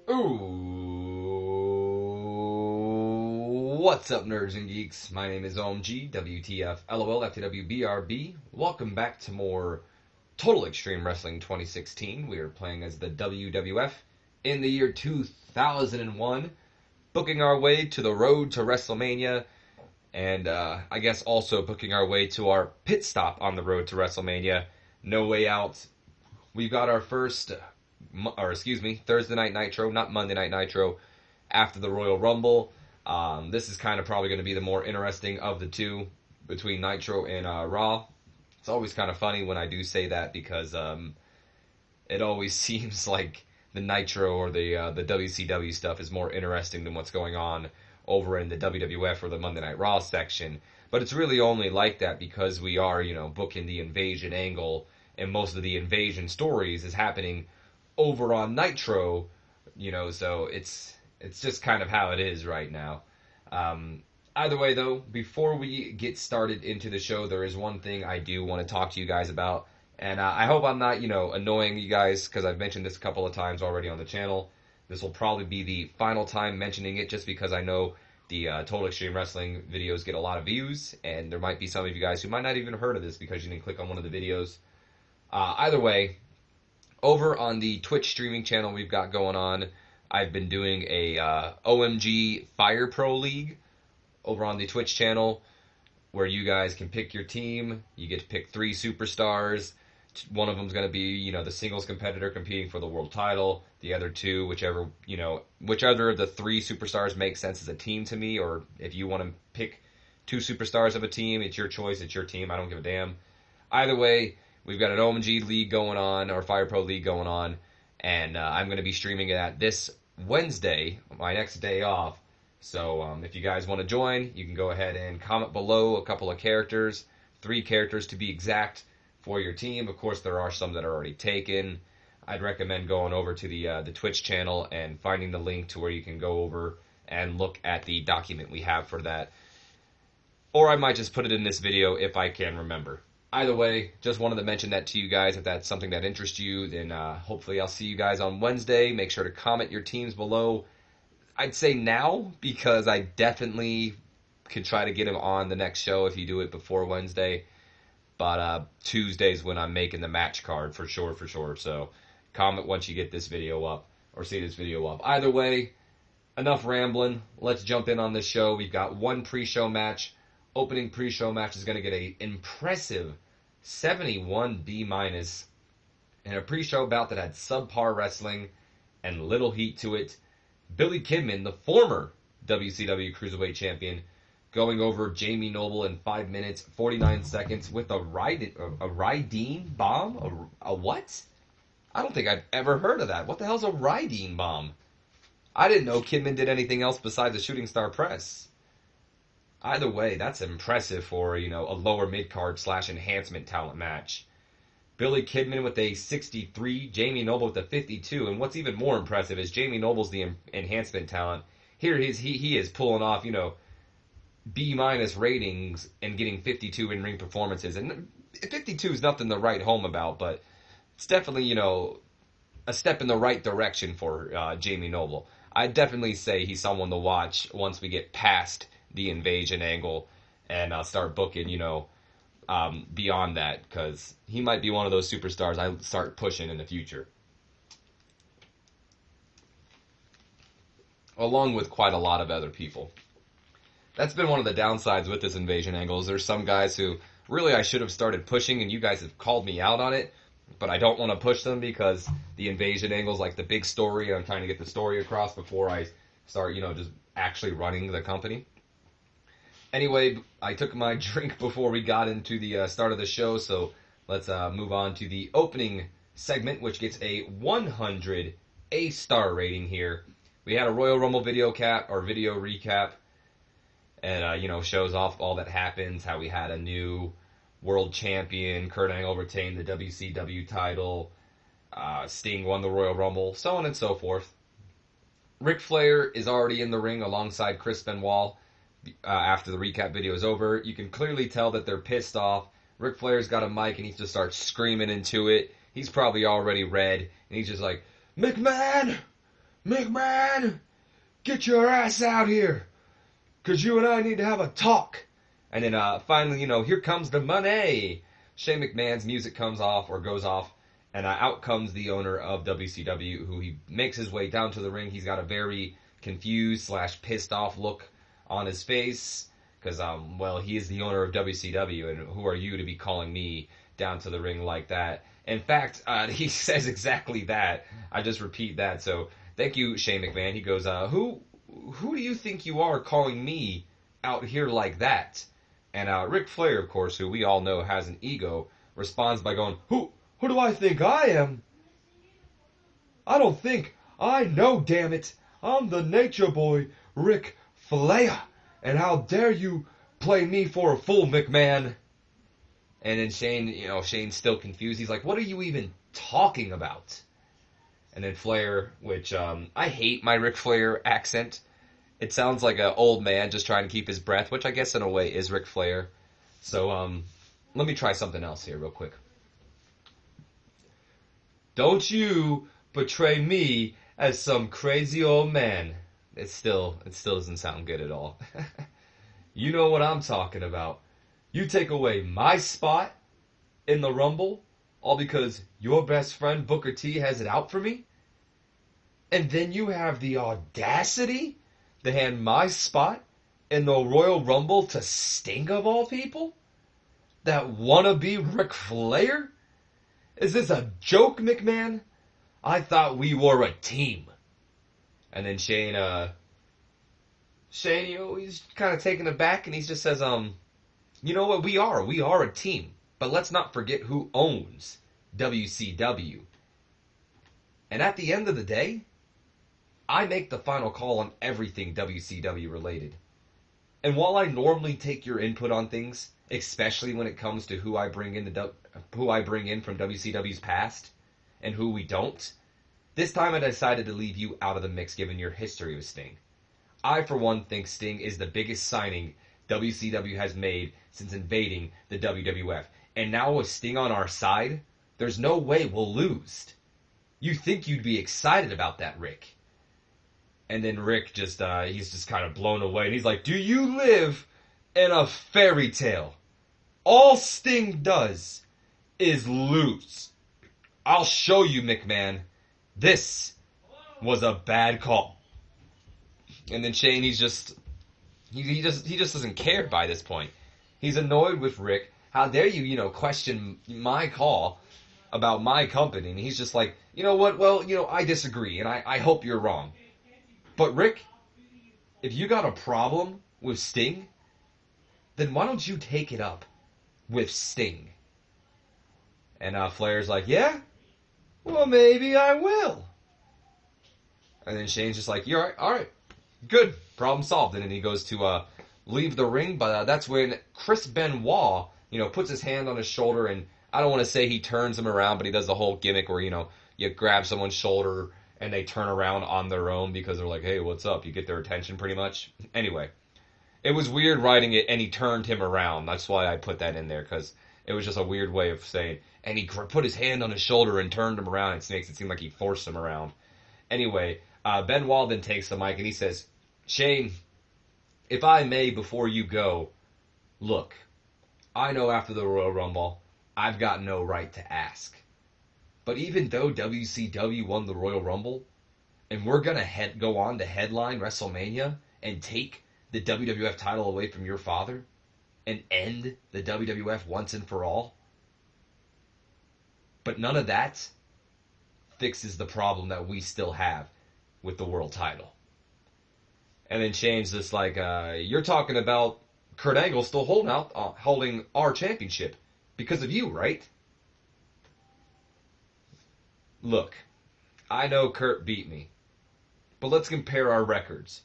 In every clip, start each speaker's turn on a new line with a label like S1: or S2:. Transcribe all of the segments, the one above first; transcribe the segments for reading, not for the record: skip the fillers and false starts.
S1: Ooh, what's up, nerds and geeks? My name is OMG, WTF, LOL, FTW, BRB. Welcome back to more Total Extreme Wrestling 2016. We are playing as the WWF in the year 2001, booking our way to the road to WrestleMania, and I guess also booking our way to our pit stop on the road to WrestleMania, No Way Out. We've got our first, Thursday Night Nitro, not Monday Night Nitro, after the Royal Rumble. This is kind of probably going to be the more interesting of the two between Nitro and Raw. It's always kind of funny when I do say that because it always seems like the Nitro or the WCW stuff is more interesting than what's going on over in the WWF or the Monday Night Raw section. But it's really only like that because we are, booking the invasion angle, and most of the invasion stories is happening over on Nitro, so it's just kind of how it is right now. Either way, though, before we get started into the show, there is one thing I do want to talk to you guys about, and I hope I'm not, annoying you guys, because I've mentioned this a couple of times already on the channel. This will probably be the final time mentioning it, just because I know the Total Extreme Wrestling videos get a lot of views, and there might be some of you guys who might not even have heard of this because you didn't click on one of the videos. Either way, over on the Twitch streaming channel we've got going on, I've been doing a OMG Fire Pro League over on the Twitch channel, where you guys can pick your team. You get to pick 3 superstars. One of them's going to be, the singles competitor competing for the world title. The other 2, whichever of the 3 superstars makes sense as a team to me, or if you want to pick 2 superstars of a team, it's your choice, it's your team, I don't give a damn. Either way, we've got an OMG league going on, or Fire Pro League going on, and I'm going to be streaming it this Wednesday, my next day off. So if you guys want to join, you can go ahead and comment below a couple of characters, 3 characters to be exact, for your team. Of course, there are some that are already taken. I'd recommend going over to the Twitch channel and finding the link to where you can go over and look at the document we have for that. Or I might just put it in this video if I can remember. Either way, just wanted to mention that to you guys. If that's something that interests you, then hopefully I'll see you guys on Wednesday. Make sure to comment your teams below. I'd say now, because I definitely could try to get them on the next show if you do it before Wednesday. But Tuesday's when I'm making the match card for sure. So comment once you get this video up or see this video up. Either way, enough rambling. Let's jump in on this show. We've got one pre-show match. Opening pre-show match is going to get an impressive 71 B-, in a pre-show bout that had subpar wrestling and little heat to it. Billy Kidman, the former WCW Cruiserweight Champion, going over Jamie Noble in 5 minutes, 49 seconds with a Rydeen bomb? A what? I don't think I've ever heard of that. What the hell's a Rydeen bomb? I didn't know Kidman did anything else besides a shooting star press. Either way, that's impressive for, a lower mid-card / enhancement talent match. Billy Kidman with a 63, Jamie Noble with a 52, and what's even more impressive is Jamie Noble's the enhancement talent. Here he is pulling off, B- ratings and getting 52 in-ring performances. And 52 is nothing to write home about, but it's definitely, a step in the right direction for Jamie Noble. I'd definitely say he's someone to watch once we get past the invasion angle and start booking, beyond that, because he might be one of those superstars I start pushing in the future. Along with quite a lot of other people. That's been one of the downsides with this invasion angle. There's some guys who really I should have started pushing, and you guys have called me out on it, but I don't want to push them because the invasion angle is like the big story. I'm trying to get the story across before I start, just actually running the company. Anyway, I took my drink before we got into the start of the show, so let's move on to the opening segment, which gets a 100 A-star rating here. We had a Royal Rumble video recap. And, shows off all that happens, how we had a new world champion, Kurt Angle retained the WCW title, Sting won the Royal Rumble, so on and so forth. Ric Flair is already in the ring alongside Chris Benoit after the recap video is over. You can clearly tell that they're pissed off. Ric Flair's got a mic and he just starts screaming into it. He's probably already red, and he's just like, McMahon! McMahon, get your ass out here, 'cause you and I need to have a talk. And then finally, here comes the money. Shane McMahon's music comes off or goes off, and out comes the owner of WCW, who he makes his way down to the ring. He's got a very confused / pissed off look on his face, because, he is the owner of WCW, and who are you to be calling me down to the ring like that? In fact, he says exactly that. I just repeat that. So thank you, Shane McMahon. He goes, who do you think you are calling me out here like that? And Ric Flair, of course, who we all know has an ego, responds by going, Who do I think I am? I don't think. I know, damn it. I'm the Nature Boy, Ric Flair. And how dare you play me for a fool, McMahon? And then Shane's still confused. He's like, what are you even talking about? And then Flair, which I hate my Ric Flair accent. It sounds like an old man just trying to keep his breath, which I guess in a way is Ric Flair. So let me try something else here real quick. Don't you portray me as some crazy old man. It still doesn't sound good at all. You know what I'm talking about. You take away my spot in the Rumble, all because your best friend Booker T has it out for me? And then you have the audacity to hand my spot in the Royal Rumble to Sting of all people? That wannabe Ric Flair? Is this a joke, McMahon? I thought we were a team. And then Shane, he's kind of taken aback, and he just says, you know what, we are a team. But let's not forget who owns WCW. And at the end of the day, I make the final call on everything WCW related. And while I normally take your input on things, especially when it comes to who I bring in from WCW's past and who we don't, this time I decided to leave you out of the mix given your history with Sting. I, for one, think Sting is the biggest signing WCW has made since invading the WWF. And now with Sting on our side, there's no way we'll lose. You think you'd be excited about that, Rick. And then Rick he's just kind of blown away. And he's like, do you live in a fairy tale? All Sting does is lose. I'll show you, McMahon. This was a bad call. And then Shane, he just doesn't care by this point. He's annoyed with Rick. How dare you, question my call about my company? And he's just like, you know what? Well, I disagree, and I hope you're wrong. But Rick, if you got a problem with Sting, then why don't you take it up with Sting? And Flair's like, yeah? Well, maybe I will. And then Shane's just like, you're all right, good, problem solved. And then he goes to leave the ring, but that's when Chris Benoit, puts his hand on his shoulder, and I don't want to say he turns him around, but he does the whole gimmick where, you grab someone's shoulder and they turn around on their own because they're like, hey, what's up? You get their attention pretty much. Anyway, it was weird writing it, and he turned him around. That's why I put that in there, because it was just a weird way of saying, and he put his hand on his shoulder and turned him around. It makes it seem like he forced him around. Anyway, Benoit then takes the mic, and he says, Shane, if I may, before you go, look, I know after the Royal Rumble, I've got no right to ask. But even though WCW won the Royal Rumble, and we're going to go on to headline WrestleMania and take the WWF title away from your father and end the WWF once and for all, but none of that fixes the problem that we still have with the world title. And then Shane's just like, you're talking about Kurt Angle still holding our championship because of you, right? Look, I know Kurt beat me, but let's compare our records.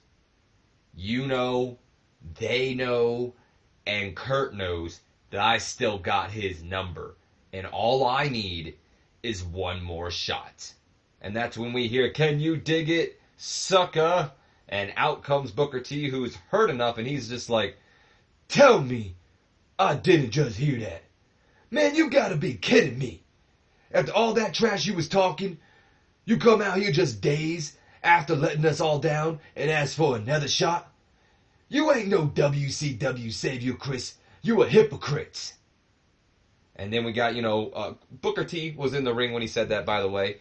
S1: You know, they know, and Kurt knows that I still got his number, and all I need is one more shot. And that's when we hear, can you dig it, sucker? And out comes Booker T, who's hurt enough, and he's just like, tell me I didn't just hear that. Man, you gotta be kidding me. After all that trash you was talking, you come out here just dazed after letting us all down and ask for another shot? You ain't no WCW savior, Chris. You a hypocrite. And then we got, Booker T was in the ring when he said that, by the way.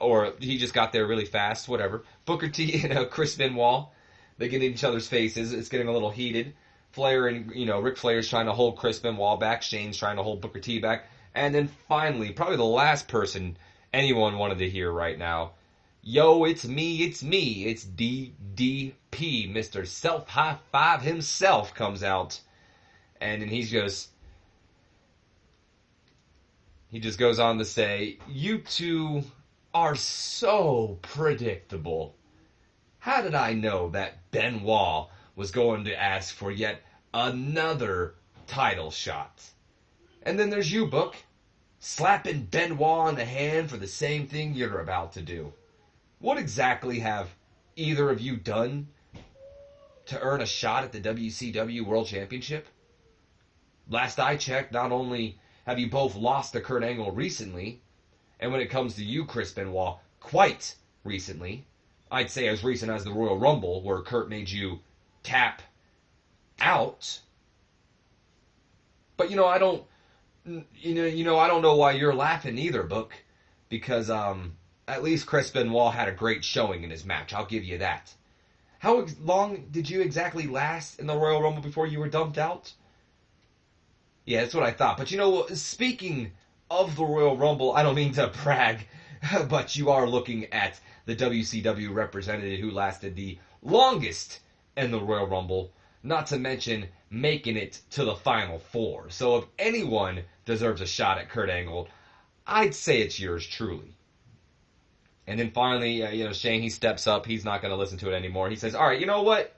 S1: Or he just got there really fast, whatever. Booker T and Chris Benoit, they get in each other's faces. It's getting a little heated. Flair and, Ric Flair's trying to hold Chris Benoit back. Shane's trying to hold Booker T back. And then finally, probably the last person anyone wanted to hear right now. Yo, it's me. It's DDP. Mr. Self High Five himself comes out. And then he just goes on to say, you two are so predictable. How did I know that Benoit was going to ask for yet another title shot? And then there's you, Book, slapping Benoit on the hand for the same thing you're about to do. What exactly have either of you done to earn a shot at the WCW World Championship? Last I checked, not only have you both lost to Kurt Angle recently, and when it comes to you, Chris Benoit, quite recently, I'd say as recent as the Royal Rumble, where Kurt made you tap out. But I don't know why you're laughing either, Book, because at least Chris Benoit had a great showing in his match. I'll give you that. How long did you exactly last in the Royal Rumble before you were dumped out? Yeah, that's what I thought. But speaking of the Royal Rumble, I don't mean to brag, but you are looking at the WCW representative who lasted the longest in the Royal Rumble, not to mention making it to the Final Four. So if anyone deserves a shot at Kurt Angle, I'd say it's yours truly. And then finally, Shane, he steps up. He's not going to listen to it anymore. He says, all right, you know what?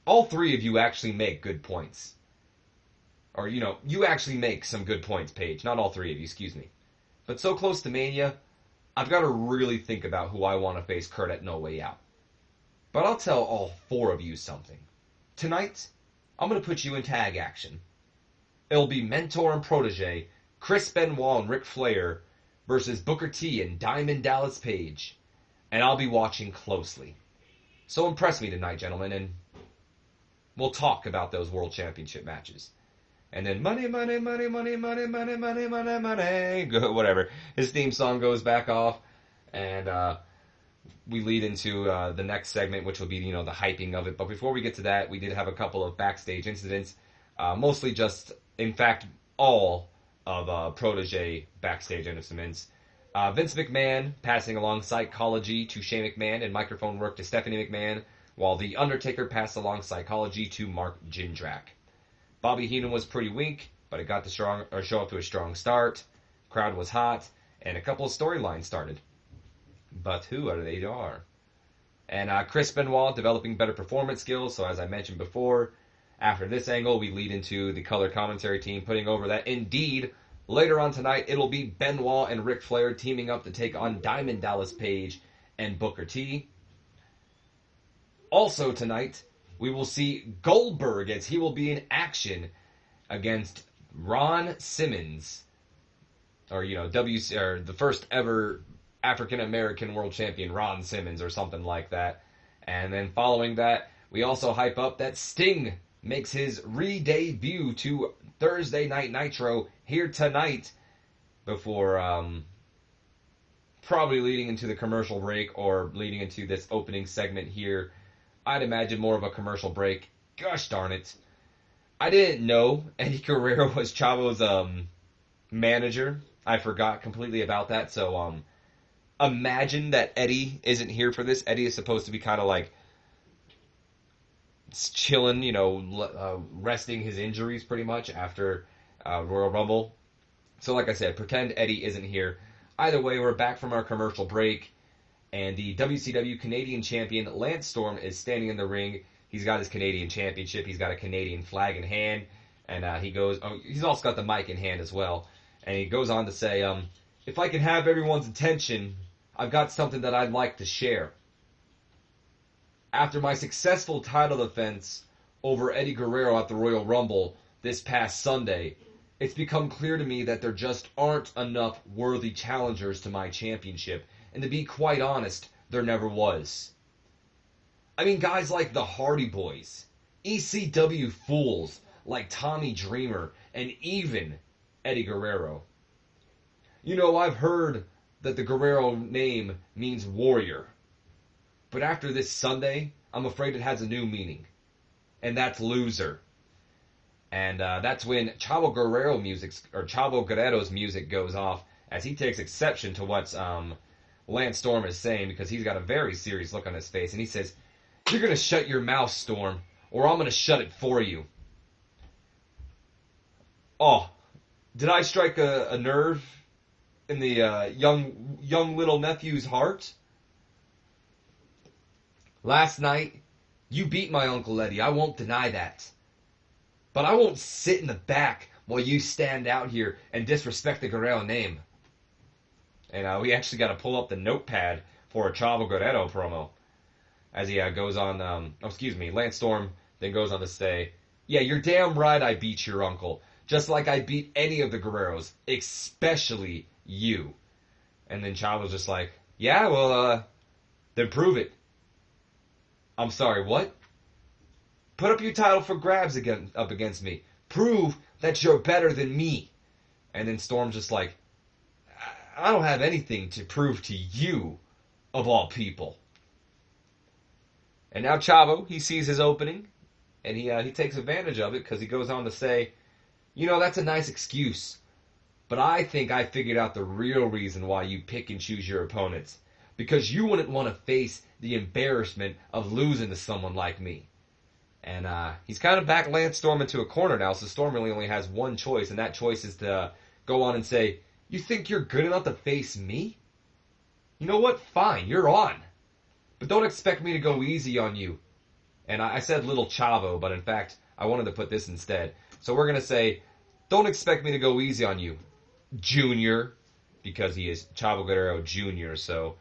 S1: All three of you actually make good points. Or, you actually make some good points, Paige. Not all three of you, excuse me. But so close to Mania, I've got to really think about who I want to face Kurt at No Way Out. But I'll tell all four of you something. Tonight, I'm going to put you in tag action. It'll be mentor and protege, Chris Benoit and Ric Flair versus Booker T and Diamond Dallas Page. And I'll be watching closely. So impress me tonight, gentlemen, and we'll talk about those World Championship matches. And then money, money, money, money, money, money, money, money, money, whatever. His theme song goes back off, and we lead into the next segment, which will be, the hyping of it. But before we get to that, we did have a couple of backstage incidents, mostly just, in fact, all of Protege backstage incidents. Vince McMahon passing along psychology to Shane McMahon and microphone work to Stephanie McMahon, while The Undertaker passed along psychology to Mark Jindrak. Bobby Heenan was pretty weak, but it got to show up to a strong start. Crowd was hot, and a couple of storylines started. But who are they are? And Chris Benoit developing better performance skills. So as I mentioned before, after this angle, we lead into the color commentary team putting over that indeed, later on tonight, it'll be Benoit and Ric Flair teaming up to take on Diamond Dallas Page and Booker T. Also tonight, we will see Goldberg as he will be in action against Ron Simmons, or the first ever African American world champion, Ron Simmons, or something like that. And then following that, we also hype up that Sting makes his re-debut to Thursday Night Nitro here tonight, before probably leading into the commercial break or leading into this opening segment here. I'd imagine more of a commercial break. Gosh darn it. I didn't know Eddie Guerrero was Chavo's manager. I forgot completely about that. So imagine that Eddie isn't here for this. Eddie is supposed to be kind of like chilling, resting his injuries pretty much after Royal Rumble. So like I said, pretend Eddie isn't here. Either way, we're back from our commercial break. And the WCW Canadian Champion, Lance Storm, is standing in the ring. He's got his Canadian Championship. He's got a Canadian flag in hand. And he's also got the mic in hand as well. And he goes on to say, if I can have everyone's attention, I've got something that I'd like to share. After my successful title defense over Eddie Guerrero at the Royal Rumble this past Sunday, it's become clear to me that there just aren't enough worthy challengers to my championship. And to be quite honest, there never was. I mean, guys like the Hardy Boys, ECW fools like Tommy Dreamer, and even Eddie Guerrero. You know, I've heard that the Guerrero name means warrior. But after this Sunday, I'm afraid it has a new meaning. And that's loser. And that's when Chavo Guerrero's music goes off, as he takes exception to what Lance Storm is saying, because he's got a very serious look on his face. And he says, "You're going to shut your mouth, Storm, or I'm going to shut it for you." Oh, did I strike a nerve in the young little nephew's heart? Last night, you beat my Uncle Eddie. I won't deny that. But I won't sit in the back while you stand out here and disrespect the Guerrero name. And we actually got to pull up the notepad for a Chavo Guerrero promo. As he goes on, Lance Storm then goes on to say, "Yeah, you're damn right I beat your uncle. Just like I beat any of the Guerreros, especially you." And then Chavo's just like, "Yeah, well, then prove it." "I'm sorry, what?" "Put up your title for grabs again, up against me. Prove that you're better than me." And then Storm's just like, "I don't have anything to prove to you, of all people." And now Chavo, he sees his opening, and he takes advantage of it, because he goes on to say, "You know, that's a nice excuse, but I think I figured out the real reason why you pick and choose your opponents. Because you wouldn't want to face the embarrassment of losing to someone like me." And he's kind of backed Lance Storm into a corner now, so Storm really only has one choice, and that choice is to go on and say, "You think you're good enough to face me? You know what? Fine, you're on. But don't expect me to go easy on you." And I said little Chavo, but in fact, I wanted to put this instead. So we're going to say, "Don't expect me to go easy on you, Junior," because he is Chavo Guerrero Jr. So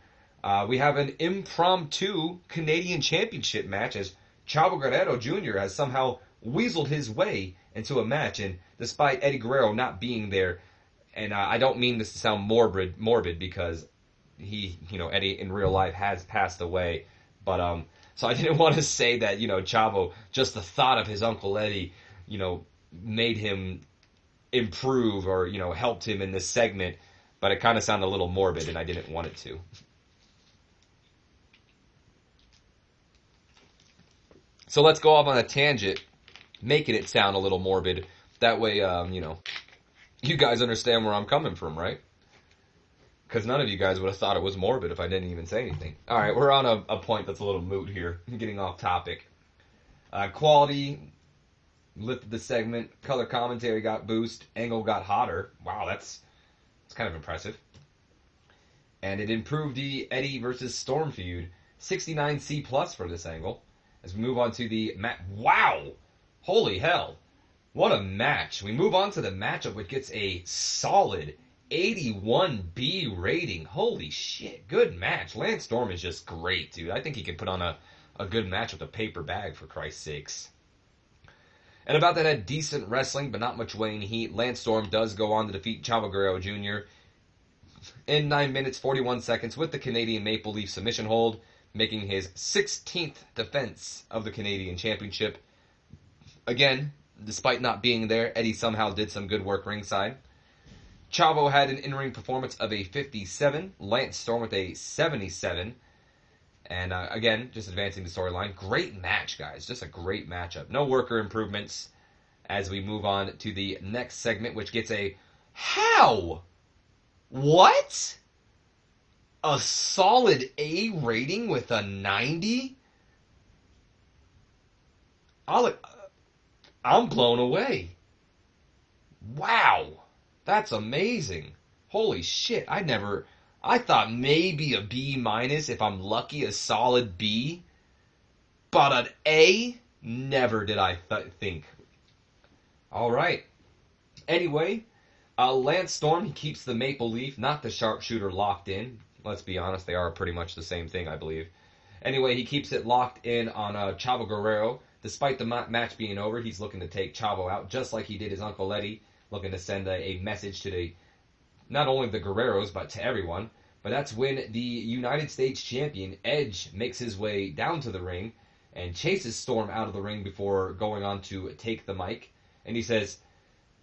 S1: we have an impromptu Canadian Championship match, as Chavo Guerrero Jr. has somehow weaseled his way into a match, and despite Eddie Guerrero not being there, and I don't mean this to sound morbid, because Eddie in real life has passed away, but so I didn't want to say that, Chavo, just the thought of his Uncle Eddie, made him improve or, helped him in this segment, but it kind of sounded a little morbid, and I didn't want it to. So let's go off on a tangent, making it sound a little morbid. That way, you guys understand where I'm coming from, right? Because none of you guys would have thought it was morbid if I didn't even say anything. All right, we're on a point that's a little moot here. I'm getting off topic. Quality lifted the segment. Color commentary got boost. Angle got hotter. Wow, that's kind of impressive. And it improved the Eddie versus Storm feud. 69C+ for this angle. As we move on to the match. Wow! Holy hell. What a match. We move on to the matchup, which gets a solid 81B rating. Holy shit. Good match. Lance Storm is just great, dude. I think he could put on a good match with a paper bag, for Christ's sakes. And about that had decent wrestling, but not much weighing heat. Lance Storm does go on to defeat Chavo Guerrero Jr. in 9 minutes, 41 seconds with the Canadian Maple Leaf submission hold, making his 16th defense of the Canadian Championship. Again, despite not being there, Eddie somehow did some good work ringside. Chavo had an in-ring performance of a 57, Lance Storm with a 77, and again, just advancing the storyline. Great match, guys. Just a great matchup. No worker improvements as we move on to the next segment, which gets a how? What? A solid A rating with a 90? I'm blown away. Wow. That's amazing. Holy shit. I thought maybe a B minus, if I'm lucky, a solid B. But an A? Never did I think. Alright. Anyway, Lance Storm, he keeps the Maple Leaf, not the Sharpshooter, locked in. Let's be honest, they are pretty much the same thing, I believe. Anyway, he keeps it locked in on Chavo Guerrero. Despite the match being over, he's looking to take Chavo out, just like he did his Uncle Eddie, looking to send a message to not only the Guerreros, but to everyone. But that's when the United States champion, Edge, makes his way down to the ring and chases Storm out of the ring before going on to take the mic. And he says,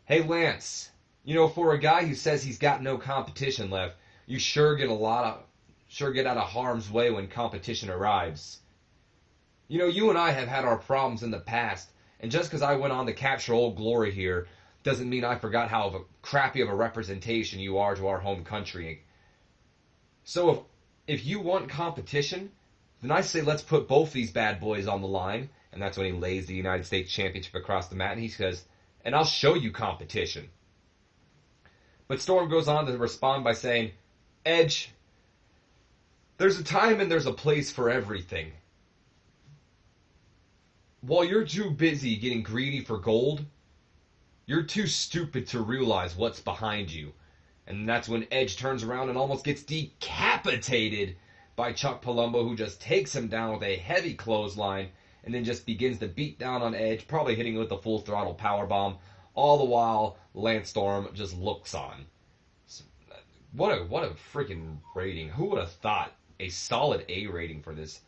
S1: "Hey, Lance, you know, for a guy who says he's got no competition left, you sure get out of harm's way when competition arrives. You know, you and I have had our problems in the past, and just because I went on to capture Old Glory here doesn't mean I forgot how crappy of a representation you are to our home country. So if you want competition, then I say let's put both these bad boys on the line." And that's when he lays the United States Championship across the mat, and he says, "And I'll show you competition." But Storm goes on to respond by saying, "Edge, there's a time and there's a place for everything. While you're too busy getting greedy for gold, you're too stupid to realize what's behind you." And that's when Edge turns around and almost gets decapitated by Chuck Palumbo, who just takes him down with a heavy clothesline and then just begins to beat down on Edge, probably hitting him with the full throttle powerbomb, all the while Lance Storm just looks on. What a freaking rating. Who would have thought a solid A rating for this?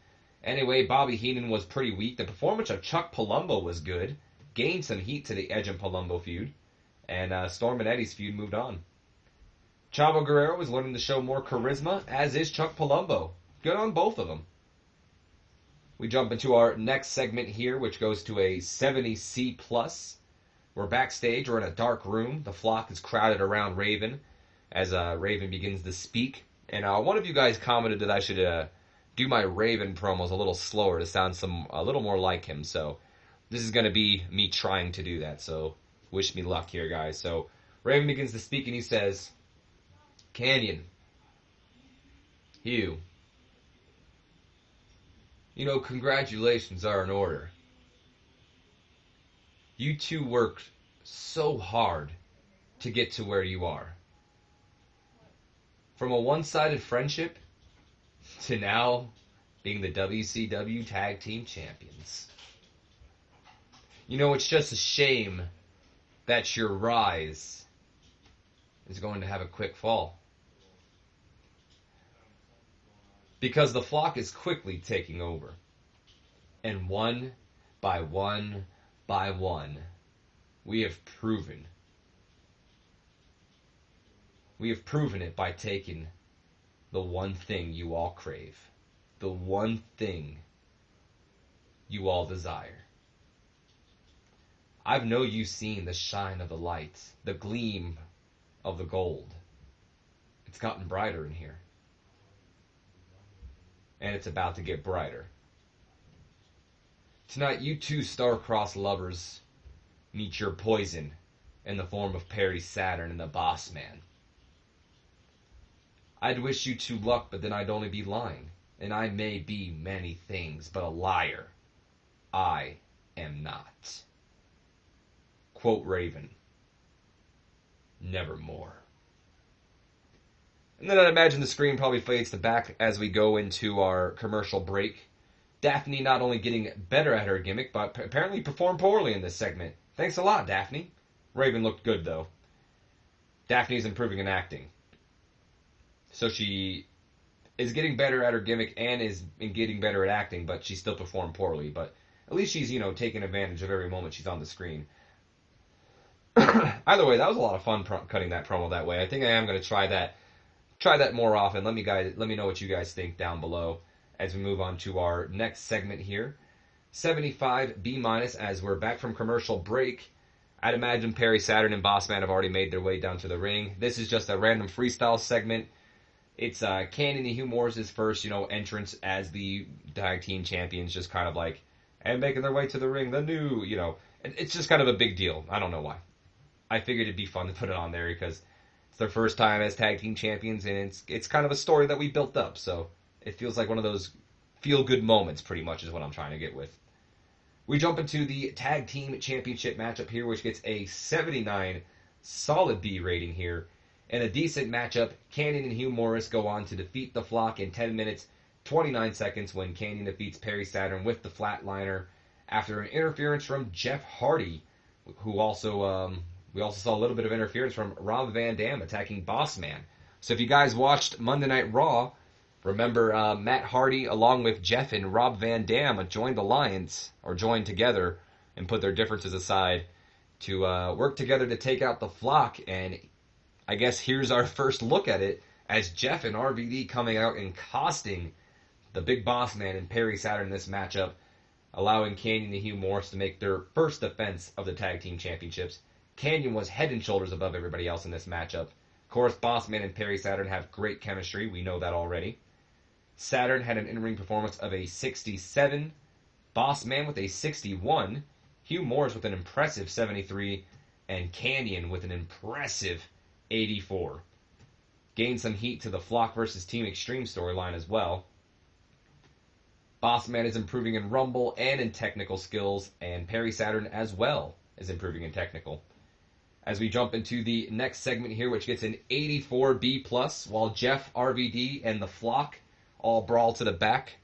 S1: Anyway, Bobby Heenan was pretty weak. The performance of Chuck Palumbo was good. Gained some heat to the Edge and Palumbo feud. And Storm and Eddie's feud moved on. Chavo Guerrero is learning to show more charisma, as is Chuck Palumbo. Good on both of them. We jump into our next segment here, which goes to a 70C+. We're backstage. We're in a dark room. The flock is crowded around Raven as Raven begins to speak. And one of you guys commented that I should do my Raven promos a little slower to sound a little more like him. So this is going to be me trying to do that. So wish me luck here, guys. So Raven begins to speak, and he says, "Canyon, Hugh, you know, congratulations are in order. You two worked so hard to get to where you are. From a one-sided friendship to now being the WCW Tag Team Champions. You know, it's just a shame that your rise is going to have a quick fall. Because the flock is quickly taking over. And one by one by one, we have proven it by taking the one thing you all crave. The one thing you all desire. I've know you've seen the shine of the light, the gleam of the gold. It's gotten brighter in here. And it's about to get brighter. Tonight, you two star-crossed lovers meet your poison in the form of Perry Saturn and the Boss Man. I'd wish you two luck, but then I'd only be lying. And I may be many things, but a liar I am not. Quote Raven, nevermore. And then I'd imagine the screen probably fades to back as we go into our commercial break. Daphne not only getting better at her gimmick, but apparently performed poorly in this segment. Thanks a lot, Daphne. Raven looked good, though. Daphne's improving in acting. So she is getting better at her gimmick and is getting better at acting, but she still performed poorly. But at least she's, taking advantage of every moment she's on the screen. Either way, that was a lot of fun cutting that promo that way. I think I am going to try that more often. Let me know what you guys think down below as we move on to our next segment here. 75 B- as we're back from commercial break. I'd imagine Perry Saturn and Bossman have already made their way down to the ring. This is just a random freestyle segment. It's Canyon and Hugh Morris' first, entrance as the tag team champions, just kind of like, and making their way to the ring, the new, it's just kind of a big deal. I don't know why. I figured it'd be fun to put it on there because it's their first time as tag team champions, and it's kind of a story that we built up, so it feels like one of those feel-good moments, pretty much, is what I'm trying to get with. We jump into the tag team championship matchup here, which gets a 79 solid B rating here. In a decent matchup, Canyon and Hugh Morris go on to defeat the Flock in 10 minutes, 29 seconds when Canyon defeats Perry Saturn with the flatliner after an interference from Jeff Hardy, who also we also saw a little bit of interference from Rob Van Dam attacking Bossman. So if you guys watched Monday Night Raw, remember Matt Hardy along with Jeff and Rob Van Dam joined Alliance, or joined together and put their differences aside to work together to take out the Flock. And I guess here's our first look at it as Jeff and RVD coming out and costing the Big Boss Man and Perry Saturn in this matchup, allowing Kanyon and Hugh Morris to make their first defense of the Tag Team Championships. Kanyon was head and shoulders above everybody else in this matchup. Of course, Boss Man and Perry Saturn have great chemistry. We know that already. Saturn had an in-ring performance of a 67. Boss Man with a 61. Hugh Morris with an impressive 73. And Kanyon with an impressive 84. Gained some heat to the Flock versus Team Extreme storyline as well. Boss Man is improving in Rumble and in technical skills, and Perry Saturn as well is improving in technical. As we jump into the next segment here, which gets an 84 B+, while Jeff, RVD, and the Flock all brawl to the back.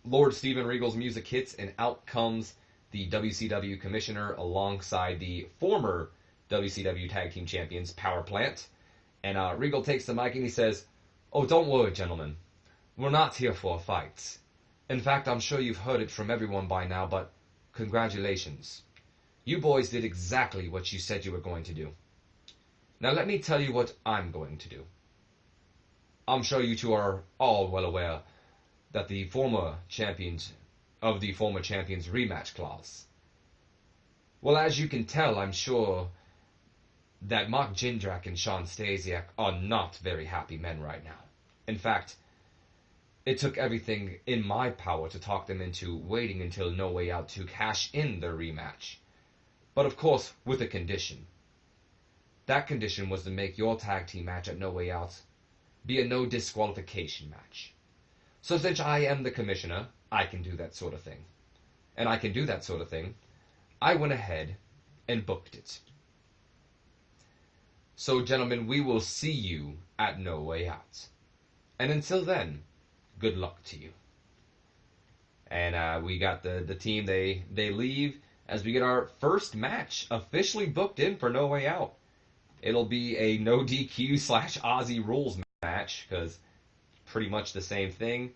S1: Lord Steven Regal's music hits, and out comes the WCW Commissioner alongside the former WCW Tag Team Champions, Power Plant. And Regal takes the mic and he says, "Oh, don't worry, gentlemen. We're not here for a fight. In fact, I'm sure you've heard it from everyone by now, but congratulations. You boys did exactly what you said you were going to do. Now let me tell you what I'm going to do. I'm sure you two are all well aware that the former champions rematch clause. Well, as you can tell, I'm sure that Mark Jindrak and Sean Stasiak are not very happy men right now. In fact, it took everything in my power to talk them into waiting until No Way Out to cash in their rematch. But of course, with a condition. That condition was to make your tag team match at No Way Out be a no disqualification match. So since I am the commissioner, I can do that sort of thing. And I can do that sort of thing. I went ahead and booked it. So gentlemen, we will see you at No Way Out. And until then, good luck to you." And we got the team, they leave as we get our first match officially booked in for No Way Out. It'll be a no DQ / Aussie Rules match, because pretty much the same thing.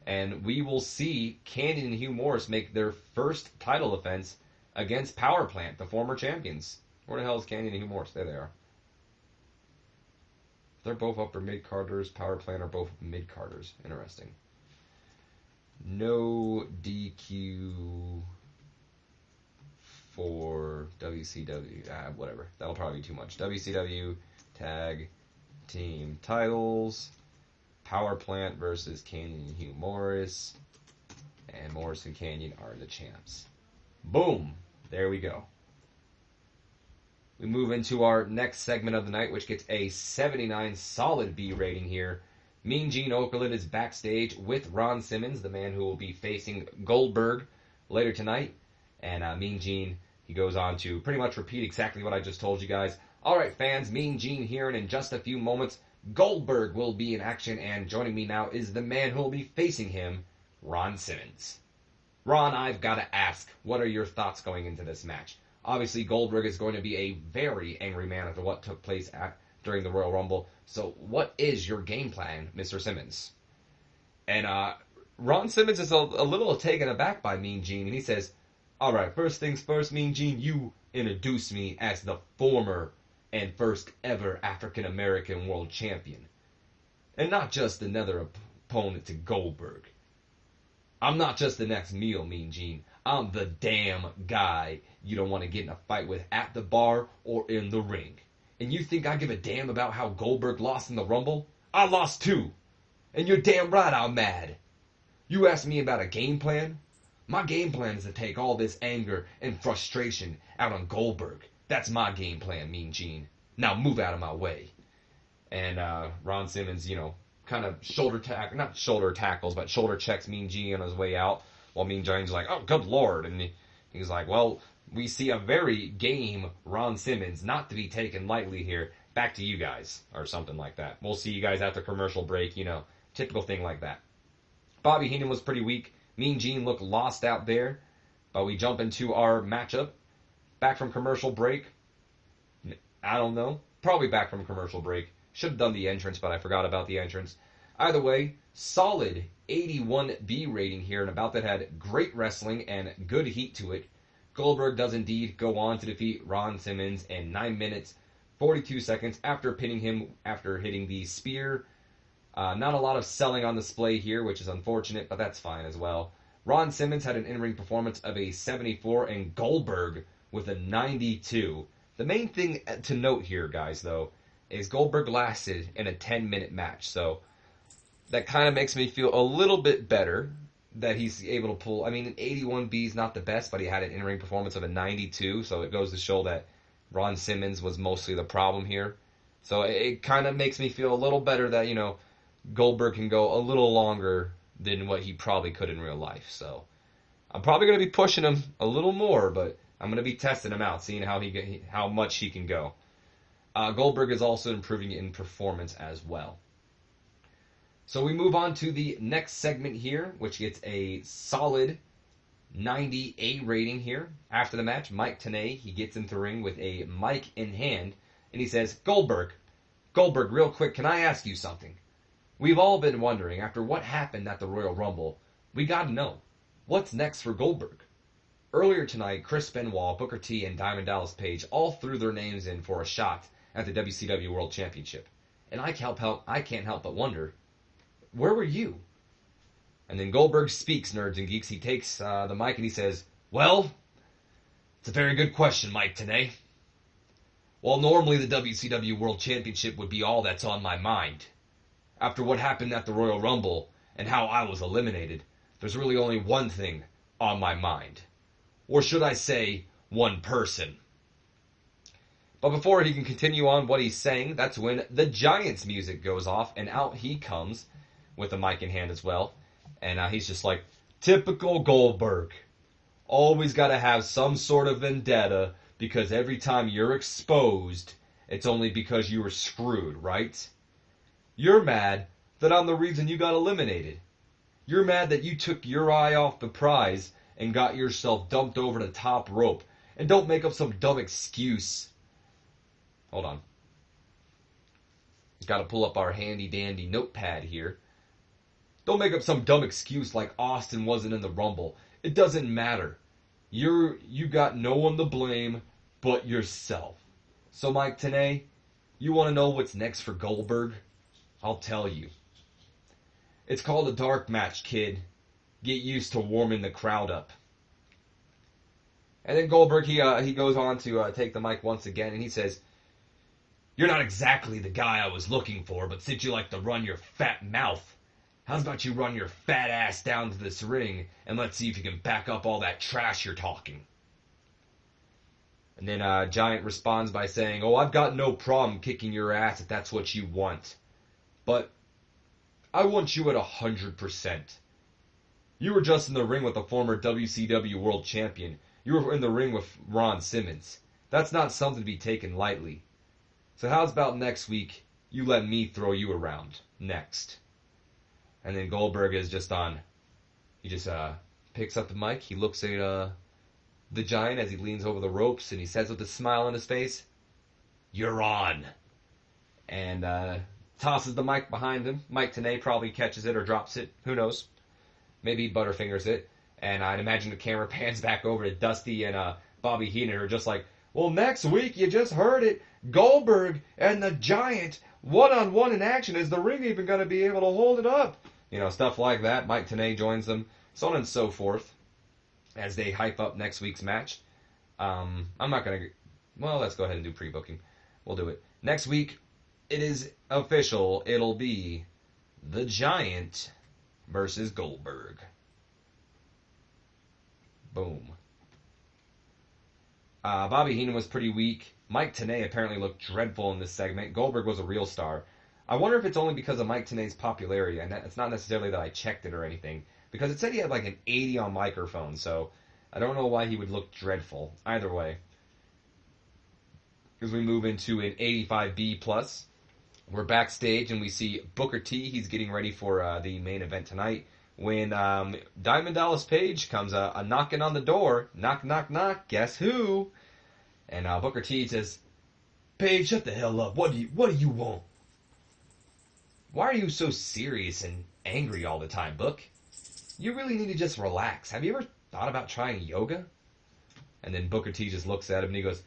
S1: And we will see Kanyon and Hugh Morris make their first title defense against Power Plant, the former champions. Where the hell is Kanyon and Hugh Morris? There they are. They're both upper mid-carders. Power Plant are both mid-carders. Interesting. No DQ for WCW. Whatever. That'll probably be too much. WCW Tag Team Titles. Power Plant versus Kanyon and Hugh Morris. And Morris and Kanyon are the champs. Boom! There we go. We move into our next segment of the night, which gets a 79 solid B rating here. Mean Gene Okerlund is backstage with Ron Simmons, the man who will be facing Goldberg later tonight. And Mean Gene, he goes on to pretty much repeat exactly what I just told you guys. All right, fans, Mean Gene here, and in just a few moments, Goldberg will be in action, and joining me now is the man who will be facing him, Ron Simmons. Ron, I've got to ask, what are your thoughts going into this match? Obviously, Goldberg is going to be a very angry man after what took place during the Royal Rumble. So what is your game plan, Mr. Simmons? And Ron Simmons is a little taken aback by Mean Gene, and he says, "All right, first things first, Mean Gene, you introduce me as the former and first ever African-American world champion. And not just another opponent to Goldberg. I'm not just the next meal, Mean Gene. I'm the damn guy you don't want to get in a fight with at the bar or in the ring. And you think I give a damn about how Goldberg lost in the Rumble? I lost too. And you're damn right I'm mad. You asked me about a game plan? My game plan is to take all this anger and frustration out on Goldberg. That's my game plan, Mean Gene. Now move out of my way." And Ron Simmons, kind of shoulder checks Mean Gene on his way out, while Mean Gene's like, "Oh, good Lord." And he's like, "Well, we see a very game Ron Simmons, not to be taken lightly here. Back to you guys," or something like that. "We'll see you guys after commercial break," typical thing like that. Bobby Heenan was pretty weak. Mean Gene looked lost out there. But we jump into our matchup. Back from commercial break. I don't know. Probably back from commercial break. Should have done the entrance, but I forgot about the entrance. Either way, solid 81B rating here, and about that had great wrestling and good heat to it. Goldberg does indeed go on to defeat Ron Simmons in 9 minutes, 42 seconds after pinning him after hitting the spear. Not a lot of selling on display here, which is unfortunate, but that's fine as well. Ron Simmons had an in-ring performance of a 74, and Goldberg with a 92. The main thing to note here, guys, though, is Goldberg lasted in a 10-minute match, so that kind of makes me feel a little bit better that he's able to pull. I mean, an 81B is not the best, but he had an in-ring performance of a 92, so it goes to show that Ron Simmons was mostly the problem here. So it kind of makes me feel a little better that, you know, Goldberg can go a little longer than what he probably could in real life. So I'm probably going to be pushing him a little more, but I'm going to be testing him out, seeing how much he can go. Goldberg is also improving in performance as well. So we move on to the next segment here, which gets a solid 90A rating here. After the match, Mike Tenay, he gets into the ring with a mic in hand, and he says, Goldberg, real quick, can I ask you something? We've all been wondering, after what happened at the Royal Rumble, we gotta know, what's next for Goldberg? Earlier tonight, Chris Benoit, Booker T, and Diamond Dallas Page all threw their names in for a shot at the WCW World Championship. And I can't help but wonder, where were you? And then Goldberg speaks, nerds and geeks. He takes the mic and he says, well, it's a very good question, Mike, today. Well, normally the WCW World Championship would be all that's on my mind. After what happened at the Royal Rumble and how I was eliminated, there's really only one thing on my mind. Or should I say, one person. But before he can continue on what he's saying, that's when the Giants music goes off, and out he comes with a mic in hand as well. And he's just like, typical Goldberg. Always got to have some sort of vendetta, because every time you're exposed, it's only because you were screwed, right? You're mad that I'm the reason you got eliminated. You're mad that you took your eye off the prize and got yourself dumped over the top rope. And don't make up some dumb excuse. Hold on. Got to pull up our handy-dandy notepad here. Don't make up some dumb excuse like Austin wasn't in the Rumble. It doesn't matter. You got no one to blame but yourself. So Mike Tenay, you want to know what's next for Goldberg? I'll tell you. It's called a dark match, kid. Get used to warming the crowd up. And then Goldberg, he goes on to take the mic once again, and he says, you're not exactly the guy I was looking for, but since you like to run your fat mouth, how's about you run your fat ass down to this ring, and let's see if you can back up all that trash you're talking. And then Giant responds by saying, oh, I've got no problem kicking your ass if that's what you want. But I want you at 100%. You were just in the ring with a former WCW World Champion. You were in the ring with Ron Simmons. That's not something to be taken lightly. So how's about next week, you let me throw you around next? And then Goldberg is just on. He just picks up the mic. He looks at the Giant as he leans over the ropes, and he says with a smile on his face, you're on. And tosses the mic behind him. Mike Tenay probably catches it or drops it. Who knows? Maybe he butterfingers it. And I'd imagine the camera pans back over to Dusty and Bobby Heenan, who are just like, well, next week, you just heard it. Goldberg and the Giant, one-on-one in action. Is the ring even going to be able to hold it up? You know, stuff like that. Mike Tenay joins them, so on and so forth, as they hype up next week's match. I'm not going to... Well, let's go ahead and do pre-booking. We'll do it. Next week, it is official. It'll be the Giant versus Goldberg. Boom. Bobby Heenan was pretty weak. Mike Tenay apparently looked dreadful in this segment. Goldberg was a real star. I wonder if it's only because of Mike Tenay's popularity, and it's not necessarily that I checked it or anything, because it said he had like an 80 on microphone, so I don't know why he would look dreadful. Either way. As we move into an 85B+, we're backstage and we see Booker T. He's getting ready for the main event tonight, when Diamond Dallas Page comes a knocking on the door. Knock, knock, knock. Guess who? And Booker T says, Page, shut the hell up. What do you want? Why are you so serious and angry all the time, Book? You really need to just relax. Have you ever thought about trying yoga? And then Booker T just looks at him and he goes,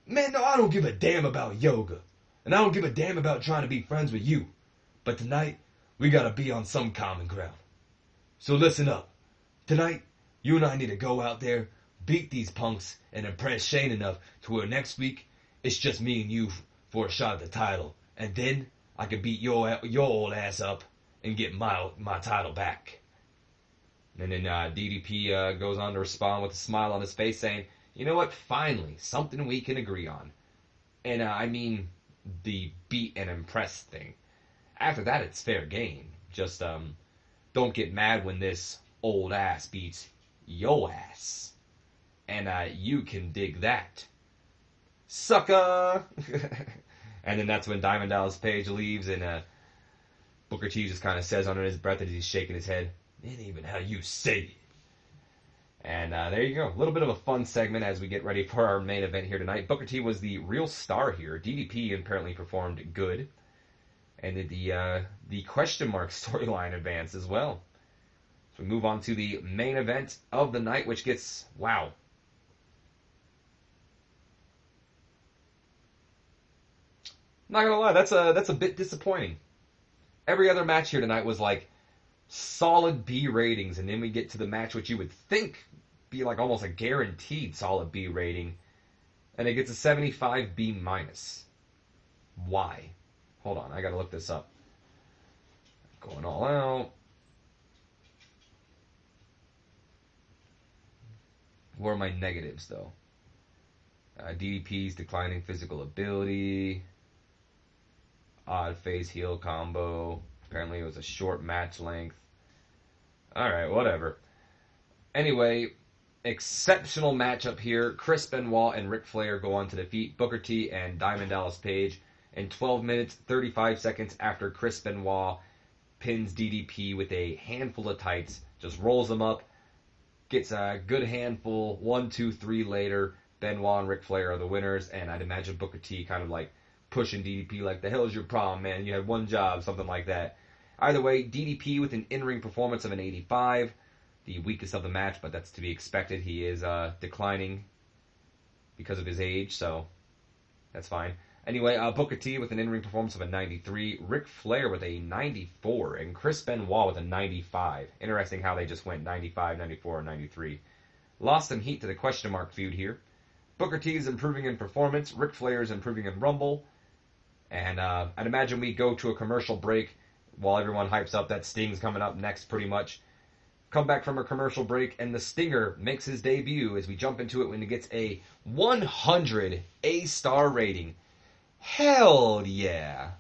S1: man, no, I don't give a damn about yoga. And I don't give a damn about trying to be friends with you. But tonight, we gotta be on some common ground. So listen up. Tonight, you and I need to go out there, beat these punks, and impress Shane enough to where next week, it's just me and you for a shot at the title. And then, I can beat your old ass up and get my title back. And then DDP goes on to respond with a smile on his face saying, you know what, finally, something we can agree on. And I mean the beat and impress thing. After that, it's fair game. Just don't get mad when this old ass beats yo ass. And you can dig that. Sucker! And then that's when Diamond Dallas Page leaves and Booker T just kind of says under his breath as he's shaking his head, it ain't even how you say it. And there you go. A little bit of a fun segment as we get ready for our main event here tonight. Booker T was the real star here. DDP apparently performed good. And the question mark storyline advanced as well. So we move on to the main event of the night, which gets, wow. Not gonna lie, that's a bit disappointing. Every other match here tonight was like solid B ratings, and then we get to the match which you would think be like almost a guaranteed solid B rating, and it gets a 75 B minus. Why? Hold on, I gotta look this up. Going all out. Where are my negatives though? DDP's declining physical ability. Odd face heel combo. Apparently it was a short match length. Alright, whatever. Anyway, exceptional matchup here. Chris Benoit and Ric Flair go on to defeat Booker T and Diamond Dallas Page in 12 minutes, 35 seconds after Chris Benoit pins DDP with a handful of tights. Just rolls them up. Gets a good handful. 1, 2, 3 later. Benoit and Ric Flair are the winners. And I'd imagine Booker T kind of like pushing DDP like, the hell is your problem, man? You had one job, something like that. Either way, DDP with an in-ring performance of an 85, the weakest of the match, but that's to be expected. He is declining because of his age, so that's fine. Anyway, Booker T with an in-ring performance of a 93, Ric Flair with a 94, and Chris Benoit with a 95. Interesting how they just went 95, 94, and 93. Lost some heat to the question mark feud here. Booker T is improving in performance, Ric Flair is improving in Rumble, and I'd imagine we go to a commercial break while everyone hypes up that Sting's coming up next pretty much. Come back from a commercial break, and the Stinger makes his debut as we jump into it when he gets a 100 A-star rating. Hell yeah.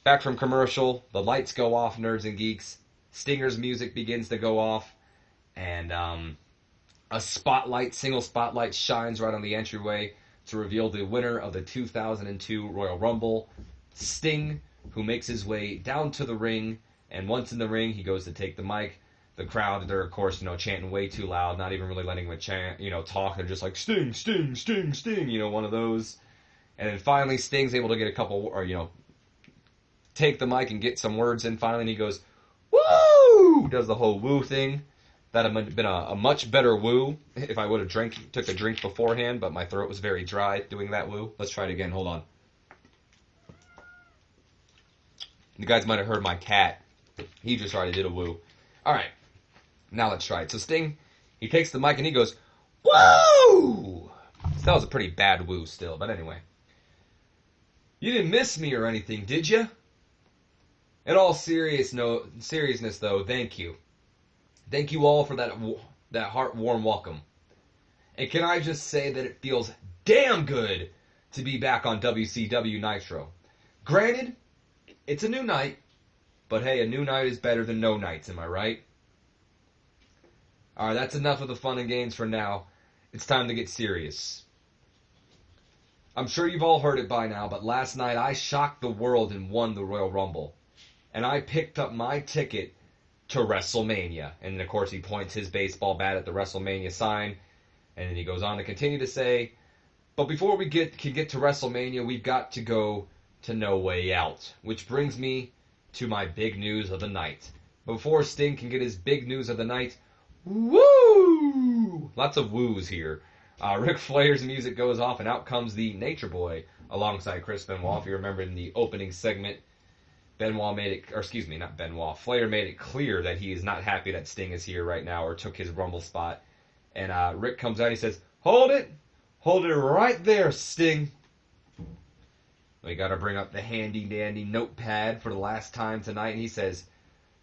S1: Back from commercial, the lights go off, nerds and geeks. Stinger's music begins to go off, and a spotlight, single spotlight, shines right on the entryway to reveal the winner of the 2002 Royal Rumble, Sting, who makes his way down to the ring, and once in the ring, he goes to take the mic. The crowd, they're of course, chanting way too loud, not even really letting him chant, talk. They're just like, Sting, Sting, Sting, Sting, one of those. And then finally, Sting's able to get a couple, or, take the mic and get some words in finally, and he goes, woo! Does the whole woo thing. That would have been a much better woo if I would have took a drink beforehand, but my throat was very dry doing that woo. Let's try it again. Hold on. You guys might have heard my cat. He just already did a woo. All right. Now let's try it. So Sting, he takes the mic and he goes, woo! So that was a pretty bad woo still, but anyway. You didn't miss me or anything, did you? In all seriousness, though, thank you. Thank you all for that heart-warm welcome. And can I just say that it feels damn good to be back on WCW Nitro. Granted, it's a new night, but hey, a new night is better than no nights, am I right? Alright, that's enough of the fun and games for now. It's time to get serious. I'm sure you've all heard it by now, but last night I shocked the world and won the Royal Rumble. And I picked up my ticket to WrestleMania. And then, of course, he points his baseball bat at the WrestleMania sign. And then he goes on to continue to say, but before we can get to WrestleMania, we've got to go to No Way Out. Which brings me to my big news of the night. Before Sting can get his big news of the night, woo! Lots of woos here. Ric Flair's music goes off, and out comes the Nature Boy alongside Chris Benoit. If you remember in the opening segment, Flair made it clear that he is not happy that Sting is here right now or took his Rumble spot. And Rick comes out and he says, hold it right there, Sting. We got to bring up the handy-dandy notepad for the last time tonight, and he says,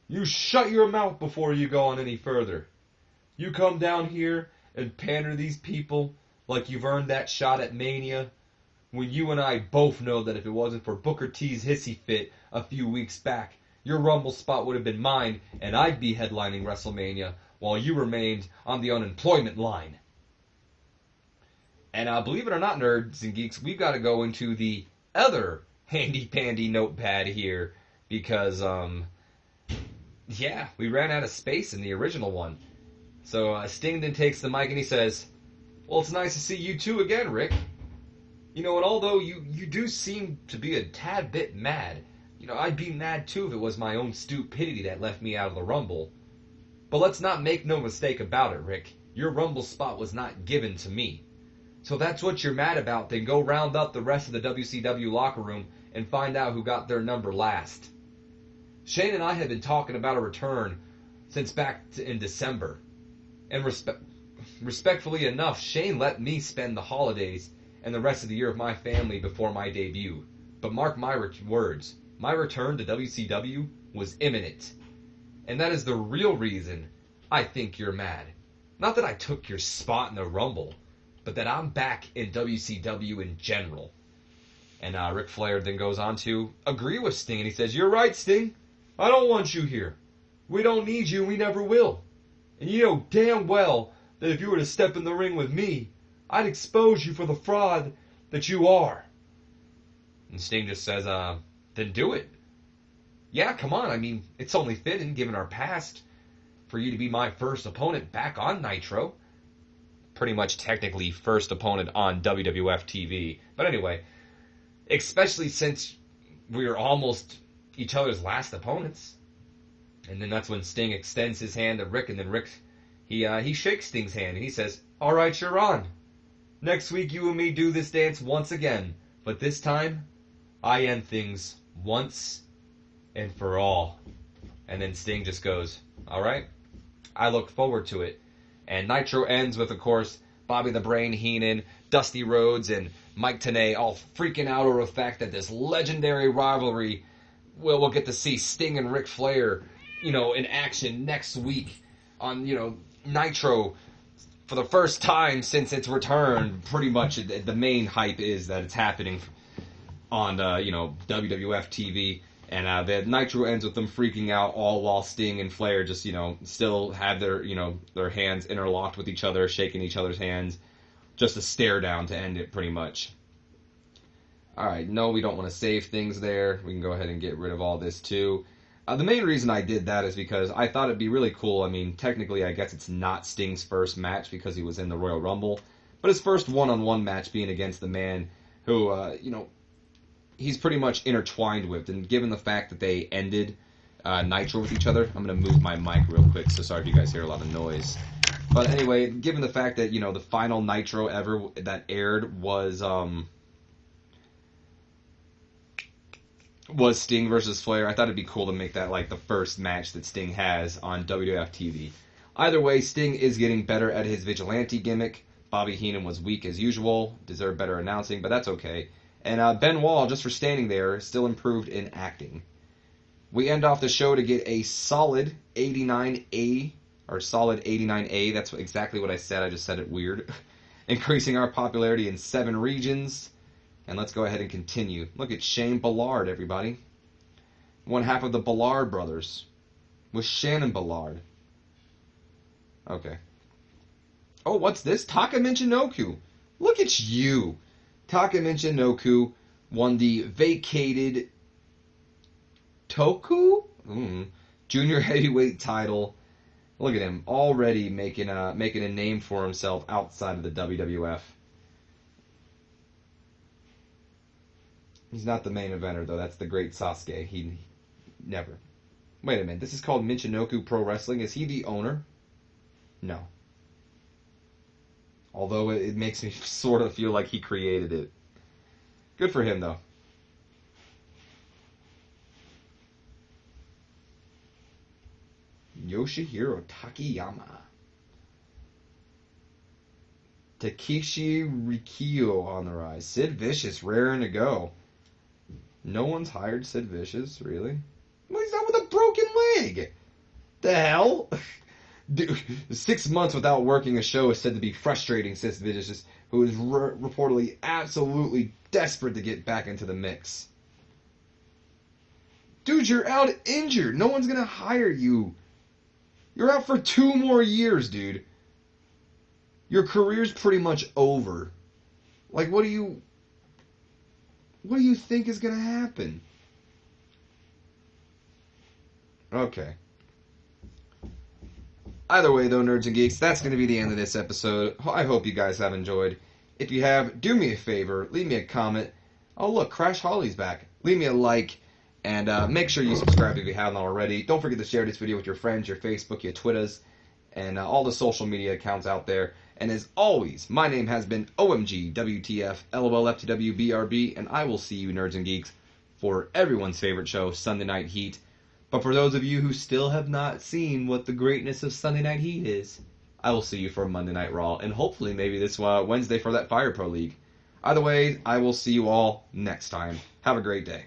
S1: you shut your mouth before you go on any further. You come down here and pander to these people like you've earned that shot at Mania, when you and I both know that if it wasn't for Booker T's hissy fit a few weeks back, your Rumble spot would have been mine, and I'd be headlining WrestleMania while you remained on the unemployment line. And believe it or not, nerds and geeks, we've got to go into the other handy-pandy notepad here because, we ran out of space in the original one. So Sting then takes the mic and he says, well, it's nice to see you two again, Rick. You know, and although you do seem to be a tad bit mad, you know, I'd be mad too if it was my own stupidity that left me out of the Rumble. But let's not make no mistake about it, Rick. Your Rumble spot was not given to me. So if that's what you're mad about, then go round up the rest of the WCW locker room and find out who got their number last. Shane and I have been talking about a return since back in December. And respectfully enough, Shane let me spend the holidays and the rest of the year with my family before my debut. But mark my words, my return to WCW was imminent. And that is the real reason I think you're mad. Not that I took your spot in the Rumble, but that I'm back in WCW in general. And Ric Flair then goes on to agree with Sting, and he says, you're right, Sting. I don't want you here. We don't need you, and we never will. And you know damn well that if you were to step in the ring with me, I'd expose you for the fraud that you are. And Sting just says, then do it. Yeah, come on. I mean, it's only fitting, given our past, for you to be my first opponent back on Nitro. Pretty much technically first opponent on WWF TV. But anyway, especially since we are almost each other's last opponents. And then that's when Sting extends his hand to Rick, and then Rick, he shakes Sting's hand, and he says, all right, you're on. Next week you and me do this dance once again, but this time, I end things once and for all. And then Sting just goes, all right, I look forward to it. And Nitro ends with, of course, Bobby the Brain Heenan, Dusty Rhodes, and Mike Tenay all freaking out over the fact that this legendary rivalry, we'll get to see Sting and Ric Flair, you know, in action next week on, you know, Nitro for the first time since its return. Pretty much the main hype is that it's happening on, WWF TV. And the Nitro ends with them freaking out, all while Sting and Flair just, still have their hands interlocked with each other, shaking each other's hands. Just a stare down to end it, pretty much. Alright, no, we don't want to save things there. We can go ahead and get rid of all this, too. The main reason I did that is because I thought it'd be really cool. I mean, technically, I guess it's not Sting's first match because he was in the Royal Rumble. But his first one-on-one match being against the man who, he's pretty much intertwined with. And given the fact that they ended Nitro with each other, I'm going to move my mic real quick, so sorry if you guys hear a lot of noise. But anyway, given the fact that, the final Nitro ever that aired was Sting versus Flair, I thought it'd be cool to make that like the first match that Sting has on WWF TV. Either way, Sting is getting better at his vigilante gimmick. Bobby Heenan was weak as usual, deserved better announcing, but that's okay. And Benoit, just for standing there, still improved in acting. We end off the show to get a solid 89A, or solid 89A, that's exactly what I said, I just said it weird. Increasing our popularity in 7 regions. And let's go ahead and continue. Look at Shane Ballard, everybody. One half of the Ballard brothers. With Shannon Ballard. Okay. Oh, what's this? Taka Michinoku. Look at you. Taka Michinoku won the vacated Toku junior heavyweight title. Look at him, already making a name for himself outside of the WWF. He's not the main eventer though. That's the great Sasuke. Never. Wait a minute. This is called Michinoku Pro Wrestling. Is he the owner? No. Although it makes me sort of feel like he created it. Good for him, though. Yoshihiro Takayama. Takeshi Rikio on the rise. Sid Vicious raring to go. No one's hired Sid Vicious, really? Well, he's out with a broken leg. The hell? Dude, 6 months without working a show is said to be frustrating, Sid Vicious, who is reportedly absolutely desperate to get back into the mix. Dude, you're out injured. No one's gonna hire you. You're out for 2 more years, dude. Your career's pretty much over. Like, what do you think is gonna happen? Okay. Either way, though, nerds and geeks, that's going to be the end of this episode. I hope you guys have enjoyed. If you have, do me a favor, leave me a comment. Oh, look, Crash Holly's back. Leave me a like, and make sure you subscribe if you haven't already. Don't forget to share this video with your friends, your Facebook, your Twitters, and all the social media accounts out there. And as always, my name has been OMG, WTF, LOL, FTW, BRB, and I will see you, nerds and geeks, for everyone's favorite show, Sunday Night Heat. But for those of you who still have not seen what the greatness of Sunday Night Heat is, I will see you for Monday Night Raw, and hopefully maybe this Wednesday for that Fire Pro League. Either way, I will see you all next time. Have a great day.